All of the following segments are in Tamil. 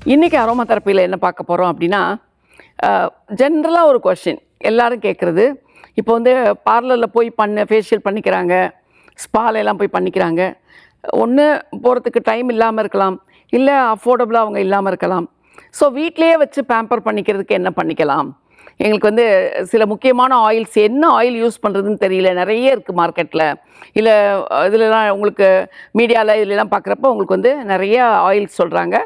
இன்றைக்கி அரோமா தெரப்பியில் என்ன பார்க்க போகிறோம் அப்படின்னா, ஜென்ரலாக ஒரு கொஸ்டின் எல்லோரும் கேட்குறது. இப்போ வந்து பார்லரில் போய் ஃபேஷியல் பண்ணிக்கிறாங்க, ஸ்பாலெல்லாம் போய் பண்ணிக்கிறாங்க. ஒன்று போகிறதுக்கு டைம் இல்லாமல் இருக்கலாம், இல்லை அஃபோர்டபுளாக அவங்க இல்லாமல் இருக்கலாம். ஸோ வீட்டிலையே வச்சு பேம்பர் பண்ணிக்கிறதுக்கு என்ன பண்ணிக்கலாம்? எங்களுக்கு வந்து சில முக்கியமான ஆயில்ஸ், என்ன ஆயில் யூஸ் பண்ணுறதுன்னு தெரியல, நிறைய இருக்குது மார்க்கெட்டில். இல்லை இதிலலாம் உங்களுக்கு மீடியாவில் இதிலெலாம் பார்க்குறப்ப உங்களுக்கு வந்து நிறைய ஆயில்ஸ் சொல்கிறாங்க.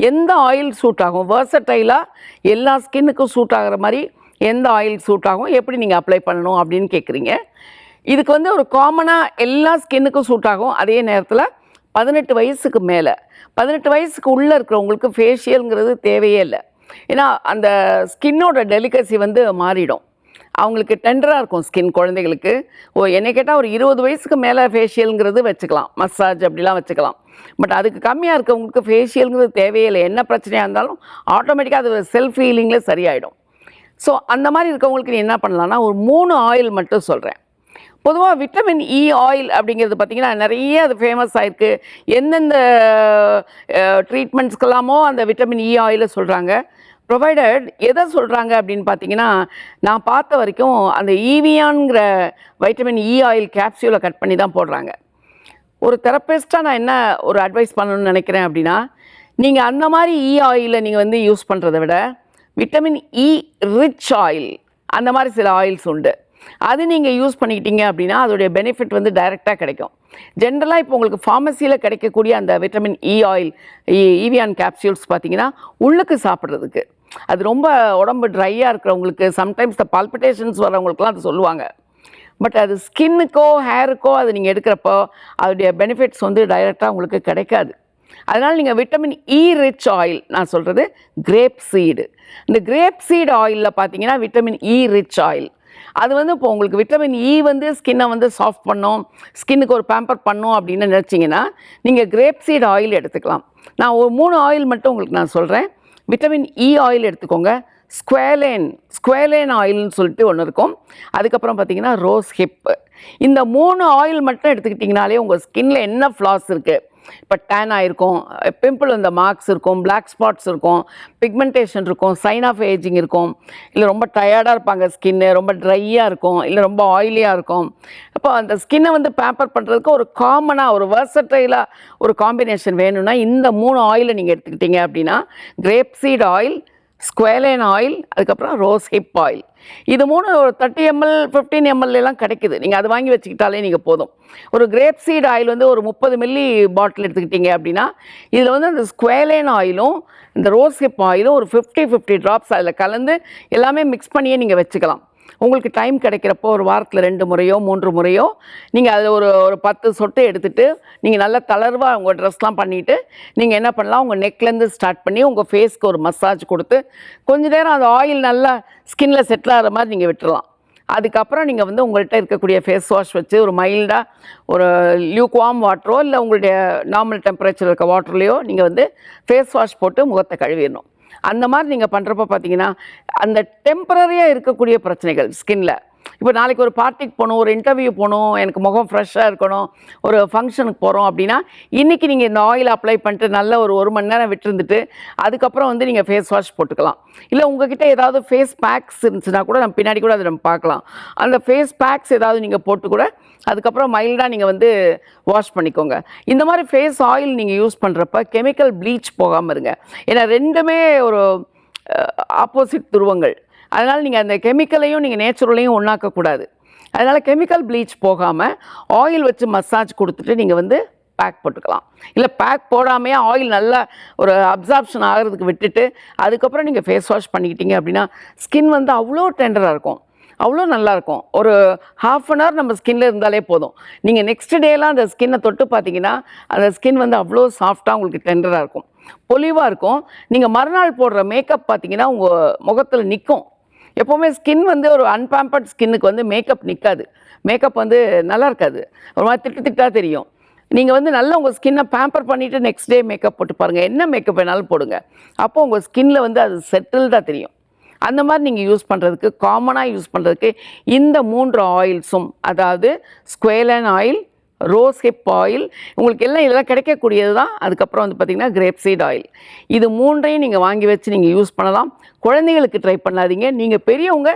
எந்த ஆயில் சூட் ஆகும், வெர்சடைலாக எல்லா ஸ்கின்னுக்கும் சூட் ஆகிற மாதிரி எந்த ஆயில் சூட் ஆகும், எப்படி நீங்கள் அப்ளை பண்ணணும் அப்படின்னு கேட்குறீங்க. இதுக்கு வந்து ஒரு காமனாக எல்லா ஸ்கின்னுக்கும் சூட் ஆகும். அதே நேரத்தில் 18 வயசுக்கு மேலே, 18 வயசுக்கு உள்ளே இருக்கிறவங்களுக்கு ஃபேஷியலுங்கிறது தேவையே இல்லை. ஏன்னா அந்த ஸ்கின்னோட டெலிகசி வந்து மாறிடும். அவங்களுக்கு டெண்டராக இருக்கும் ஸ்கின் குழந்தைகளுக்கு. என்னை கேட்டால் ஒரு 20 வயசுக்கு மேலே ஃபேஷியலுங்கிறது வச்சுக்கலாம், மசாஜ் அப்படிலாம் வச்சுக்கலாம். பட் அதுக்கு கம்மியாக இருக்கவங்களுக்கு ஃபேஷியலுங்கிறது தேவையே இல்லை. என்ன பிரச்சனையாக இருந்தாலும் ஆட்டோமேட்டிக்காக அது செல்ஃப் ஹீலிங்கில் சரியாயிடும். ஸோ அந்த மாதிரி இருக்கவங்களுக்கு நீ என்ன பண்ணலான்னா, ஒரு 3 ஆயில் மட்டும் சொல்கிறேன். பொதுவாக விட்டமின் இ ஆயில் அப்படிங்கிறது பார்த்திங்கன்னா நிறைய அது ஃபேமஸ் ஆகிருக்கு. எந்தெந்த ட்ரீட்மெண்ட்ஸ்க்கெல்லாமோ அந்த விட்டமின் இ ஆயிலை சொல்கிறாங்க. ப்ரொவைடட் எதை சொல்கிறாங்க அப்படின்னு பார்த்தீங்கன்னா, நான் பார்த்த வரைக்கும் அந்த ஈவியான்கிற வைட்டமின் இ ஆயில் கேப்சியூலை கட் பண்ணி தான் போடுறாங்க. ஒரு தெரப்பிஸ்ட்டாக நான் என்ன ஒரு அட்வைஸ் பண்ணணும்னு நினைக்கிறேன் அப்படின்னா, நீங்கள் அந்த மாதிரி இ ஆயிலை நீங்கள் வந்து யூஸ் பண்ணுறதை விட விட்டமின் இ ரிச் ஆயில், அந்த மாதிரி சில ஆயில்ஸ் உண்டு. அது நீங்கள் யூஸ் பண்ணிக்கிட்டீங்க அப்படின்னா அதோடைய பெனிஃபிட் வந்து டைரெக்டாக கிடைக்கும். ஜென்ரலாக இப்போ உங்களுக்கு ஃபார்மசியில் கிடைக்கக்கூடிய அந்த vitamin E oil, Evion capsules பார்த்தீங்கன்னா உள்ளுக்கு சாப்பிட்றதுக்கு, அது ரொம்ப உடம்பு ட்ரையாக இருக்கிறவங்களுக்கு, சம்டைம்ஸ் த பால்பிட்டேஷன்ஸ் வரவங்களுக்குலாம் அது சொல்லுவாங்க. பட் அது ஸ்கின்னுக்கோ ஹேருக்கோ அது நீங்கள் எடுக்கிறப்போ அதோடைய பெனிஃபிட்ஸ் வந்து டைரெக்டாக உங்களுக்கு கிடைக்காது. அதனால் நீங்கள் விட்டமின் இ ரிச் ஆயில், நான் சொல்கிறது கிரேப் சீடு, இந்த கிரேப் சீடு ஆயிலில் பார்த்தீங்கன்னா விட்டமின் இ ரிச் ஆயில், அது வந்து இப்போ உங்களுக்கு விட்டமின் இ வந்து ஸ்கின்னை வந்து சாஃப்ட் பண்ணும், ஸ்கின்னுக்கு ஒரு பேம்பர் பண்ணும் அப்படின்னு நினச்சிங்கன்னா நீங்கள் கிரேப் சீட் ஆயில் எடுத்துக்கலாம். நான் ஒரு 3 ஆயில் மட்டும் உங்களுக்கு நான் சொல்கிறேன். விட்டமின் இ ஆயில் எடுத்துக்கோங்க. ஸ்குவேலேன் ஆயில்னு சொல்லிட்டு ஒன்று இருக்கும். அதுக்கப்புறம் பார்த்தீங்கன்னா ரோஸ் ஹிப். இந்த 3 ஆயில் மட்டும் எடுத்துக்கிட்டிங்கனாலே உங்கள் ஸ்கின்னில் என்ன ஃப்ளாஸ் இருக்குது, இப்போ டேன் ஆகிருக்கும், பிம்பிள் இந்த மார்க்ஸ் இருக்கும், பிளாக் ஸ்பாட்ஸ் இருக்கும், பிக்மெண்டேஷன் இருக்கும், சைன் ஆஃப் ஏஜிங் இருக்கும், இல்லை ரொம்ப டயர்டாக இருப்பாங்க, ஸ்கின்னு ரொம்ப ட்ரையாக இருக்கும், இல்லை ரொம்ப ஆயிலியாக இருக்கும். அப்போ அந்த ஸ்கின்னை வந்து பேம்பர் பண்ணுறதுக்கு ஒரு காமனாக ஒரு வெர்சடைலாக ஒரு காம்பினேஷன் வேணும்னா இந்த 3 ஆயிலை நீங்கள் எடுத்துக்கிட்டீங்க அப்படின்னா, கிரேப் சீட் ஆயில், ஸ்குவேலேன் ஆயில், அதுக்கப்புறம் ரோஸ் ஹிப் ஆயில், இது 3 ஒரு 30 ml 15 ml எல்லாம் கிடைக்குது. நீங்கள் அது வாங்கி வச்சுக்கிட்டாலே நீங்கள் போதும். ஒரு கிரேப் சீட் ஆயில் வந்து ஒரு 30 மில்லி பாட்டில் எடுத்துக்கிட்டீங்க அப்படின்னா இதில் வந்து அந்த ஸ்குவேலேன் ஆயிலும் இந்த ரோஸ் ஹிப் ஆயிலும் ஒரு 50 ட்ராப்ஸ் அதில் கலந்து எல்லாமே மிக்ஸ் பண்ணியே நீங்கள் வச்சுக்கலாம். உங்களுக்கு டைம் கிடைக்கிறப்போ ஒரு வாரத்தில் 2 முறையோ 3 முறையோ நீங்கள் அதில் ஒரு 10 சொட்டு எடுத்துகிட்டு நீங்கள் நல்லா தளர்வாக உங்கள் ட்ரெஸ்லாம் பண்ணிவிட்டு நீங்கள் என்ன பண்ணலாம், உங்கள் நெக்லேருந்து ஸ்டார்ட் பண்ணி உங்கள் ஃபேஸ்க்கு ஒரு மசாஜ் கொடுத்து கொஞ்சம் நேரம் அந்த ஆயில் நல்லா ஸ்கின்னில் செட்டில் ஆகிற மாதிரி நீங்கள் விட்டுடலாம். அதுக்கப்புறம் நீங்கள் வந்து உங்கள்கிட்ட இருக்கக்கூடிய ஃபேஸ் வாஷ் வச்சு ஒரு மைல்டாக ஒரு லியூக்வார்ம் வாட்டரோ இல்லை உங்களுடைய நார்மல் டெம்பரேச்சர் இருக்க வாட்டர்லேயோ நீங்கள் வந்து ஃபேஸ் வாஷ் போட்டு முகத்தை கழுவிடணும். அந்த மாதிரி நீங்கள் பண்ணுறப்ப பார்த்தீங்கன்னா அந்த டெம்பரரியாக இருக்கக்கூடிய பிரச்சனைகள் ஸ்கின்னில், இப்போ நாளைக்கு ஒரு பார்ட்டிக்கு போகணும், ஒரு இன்டர்வியூ போகணும், எனக்கு முகம் ஃப்ரெஷ்ஷாக இருக்கணும், ஒரு ஃபங்க்ஷனுக்கு போகிறோம் அப்படின்னா இன்றைக்கி நீங்கள் இந்த ஆயில் அப்ளை பண்ணிட்டு நல்ல ஒரு மணி நேரம் விட்டுருந்துட்டு அதுக்கப்புறம் வந்து நீங்கள் ஃபேஸ் வாஷ் போட்டுக்கலாம். இல்லை உங்ககிட்ட ஏதாவது ஃபேஸ் பேக்ஸ் இருந்துச்சுன்னா கூட நம்ம பின்னாடி கூட அதை நம்ம பார்க்கலாம். அந்த ஃபேஸ் பேக்ஸ் ஏதாவது நீங்கள் போட்டு கூட அதுக்கப்புறம் மைல்டாக நீங்கள் வந்து வாஷ் பண்ணிக்கோங்க. இந்த மாதிரி ஃபேஸ் ஆயில் நீங்கள் யூஸ் பண்ணுறப்ப கெமிக்கல் ப்ளீச் போகாமல் இருங்க. ஏன்னா ரெண்டுமே ஒரு ஆப்போசிட் துருவங்கள். அதனால் நீங்கள் அந்த கெமிக்கலையும் நீங்கள் நேச்சுரலையும் ஒன்றாக்கக்கூடாது. அதனால் கெமிக்கல் ப்ளீச் போகாமல் ஆயில் வச்சு மசாஜ் கொடுத்துட்டு நீங்கள் வந்து பேக் போட்டுக்கலாம். இல்லை பேக் போடாமையே ஆயில் நல்லா ஒரு அப்சார்ப்ஷன் ஆகிறதுக்கு விட்டுட்டு அதுக்கப்புறம் நீங்கள் ஃபேஸ் வாஷ் பண்ணிக்கிட்டீங்க அப்படின்னா ஸ்கின் வந்து அவ்வளோ டெண்டராக இருக்கும், அவ்வளோ நல்லாயிருக்கும். ஒரு ½ அன் ஹவர் நம்ம ஸ்கின்னில் இருந்தாலே போதும். நீங்கள் நெக்ஸ்ட் டேலாம் அந்த ஸ்கின்னை தொட்டு பார்த்தீங்கன்னா அந்த ஸ்கின் வந்து அவ்வளோ சாஃப்டாக உங்களுக்கு டெண்டராக இருக்கும், பொலிவாக இருக்கும். நீங்கள் மறுநாள் போடுற மேக்கப் பார்த்தீங்கன்னா உங்கள் முகத்தில் நிற்கும். எப்போவுமே ஸ்கின் வந்து ஒரு அன்பேம்பர்ட் ஸ்கின்னுக்கு வந்து மேக்கப் நிற்காது, மேக்கப் வந்து நல்லா இருக்காது, ஒரு மாதிரி திட்டாக தெரியும். நீங்கள் வந்து நல்லா உங்கள் ஸ்கின்னை பேம்பர் பண்ணிவிட்டு நெக்ஸ்ட் டே மேக்கப் போட்டு பாருங்கள், என்ன மேக்கப் வேணாலும் போடுங்க, அப்போது உங்கள் ஸ்கின்னில் வந்து அது செட்டில்டாக தெரியும். அந்த மாதிரி நீங்கள் யூஸ் பண்ணுறதுக்கு, காமனாக யூஸ் பண்ணுறதுக்கு இந்த 3 ஆயில்ஸும், அதாவது ஸ்குவேலேன் ஆயில், ரோஸ் ஹிப் ஆயில், உங்களுக்கு எல்லாம் இதெல்லாம் கிடைக்கக்கூடியது தான். அதுக்கப்புறம் வந்து பார்த்திங்கன்னா கிரேப் சீட் ஆயில். இது 3ஐயும் நீங்கள் வாங்கி வச்சு நீங்கள் யூஸ் பண்ணலாம். குழந்தைகளுக்கு ட்ரை பண்ணாதீங்க. நீங்கள் பெரியவங்க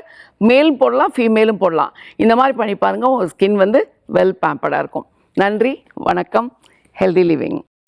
மேலும் போடலாம், ஃபீமேலும் போடலாம். இந்த மாதிரி பண்ணி பாருங்கள், உங்கள் ஸ்கின் வந்து வெல் பேம்பர்டாக இருக்கும். நன்றி, வணக்கம். Healthy living.